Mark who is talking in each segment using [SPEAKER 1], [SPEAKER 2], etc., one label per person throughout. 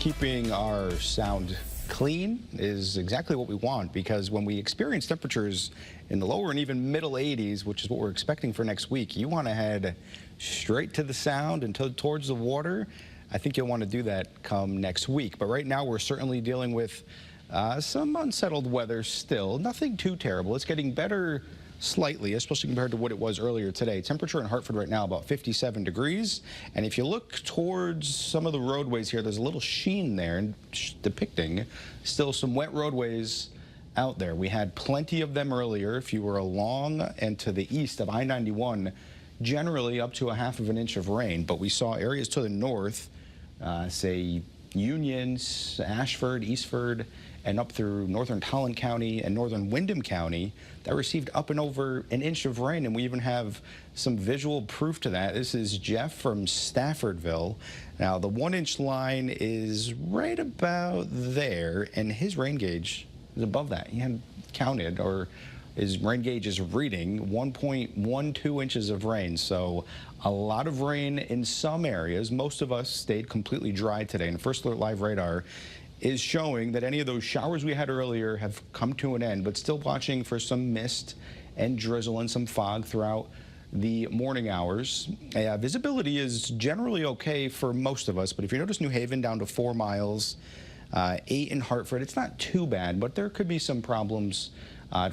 [SPEAKER 1] keeping our sound clean is exactly what we want, because when we experience temperatures in the lower and even middle 80s, which is what we're expecting for next week, you want to head straight to the sound and towards the water. I think you'll want to do that come next week. But right now we're certainly dealing with some unsettled weather still. Nothing too terrible. It's getting better slightly, especially compared to what it was earlier today. Temperature in Hartford right now about 57 degrees. And if you look towards some of the roadways here, there's a little sheen there depicting still some wet roadways out there. We had plenty of them earlier. If you were along and to the east of I-91, generally up to a half of an inch of rain. But we saw areas to the north, say Union, Ashford, Eastford, and up through northern Talent County and northern Windham County that received up and over an inch of rain, and we even have some visual proof to that. This is Jeff from Staffordville. Now, the 1-inch line is right about there, and his rain gauge is above that. He had counted, or his rain gauge is reading 1.12 inches of rain. So a lot of rain in some areas. Most of us stayed completely dry today, and First Alert Live radar is showing that any of those showers we had earlier have come to an end, but still watching for some mist and drizzle and some fog throughout the morning hours. Visibility is generally okay for most of us, but if you notice New Haven down to 4 miles, 8 in Hartford, it's not too bad, but there could be some problems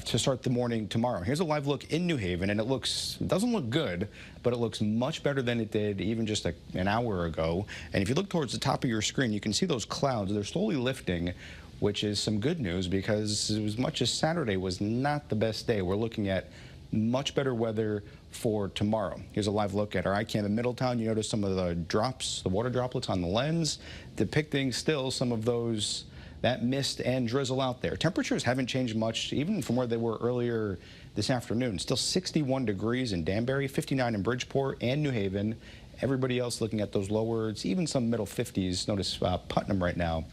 [SPEAKER 1] to start the morning tomorrow. Here's a live look in New Haven, and it doesn't look good, but it looks much better than it did even just an hour ago. And if you look towards the top of your screen, you can see those clouds. They're slowly lifting, which is some good news, because as much as Saturday was not the best day, we're looking at much better weather for tomorrow. Here's a live look at our iCam in Middletown. You notice some of the drops, the water droplets on the lens, depicting still some of that mist and drizzle out there. Temperatures haven't changed much, even from where they were earlier this afternoon. Still 61 degrees in Danbury, 59 in Bridgeport and New Haven. Everybody else looking at those lower, it's even some middle 50s. Notice Putnam right now,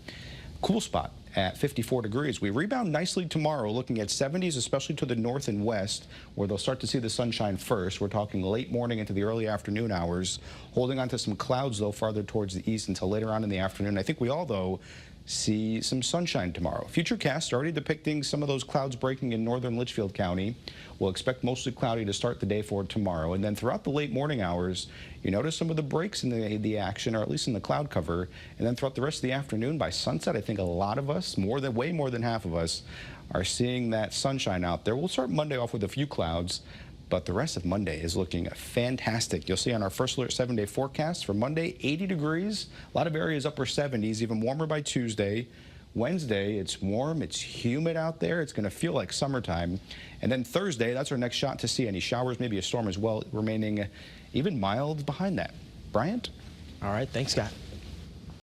[SPEAKER 1] cool spot at 54 degrees. We rebound nicely tomorrow, looking at 70s, especially to the north and west, where they'll start to see the sunshine first. We're talking late morning into the early afternoon hours, holding on to some clouds, though, farther towards the east until later on in the afternoon. I think we all, though, see some sunshine tomorrow. Futurecast already depicting some of those clouds breaking in northern Litchfield County. We'll expect mostly cloudy to start the day for tomorrow. And then throughout the late morning hours, you notice some of the breaks in the action, or at least in the cloud cover. And then throughout the rest of the afternoon, by sunset, I think a lot of us, way more than half of us, are seeing that sunshine out there. We'll start Monday off with a few clouds, but the rest of Monday is looking fantastic. You'll see on our First Alert 7-day forecast for Monday, 80 degrees. A lot of areas upper 70s, even warmer by Tuesday. Wednesday, it's warm, it's humid out there. It's going to feel like summertime. And then Thursday, that's our next shot to see any showers, maybe a storm as well, remaining even mild behind that. Bryant?
[SPEAKER 2] All right, thanks, Scott.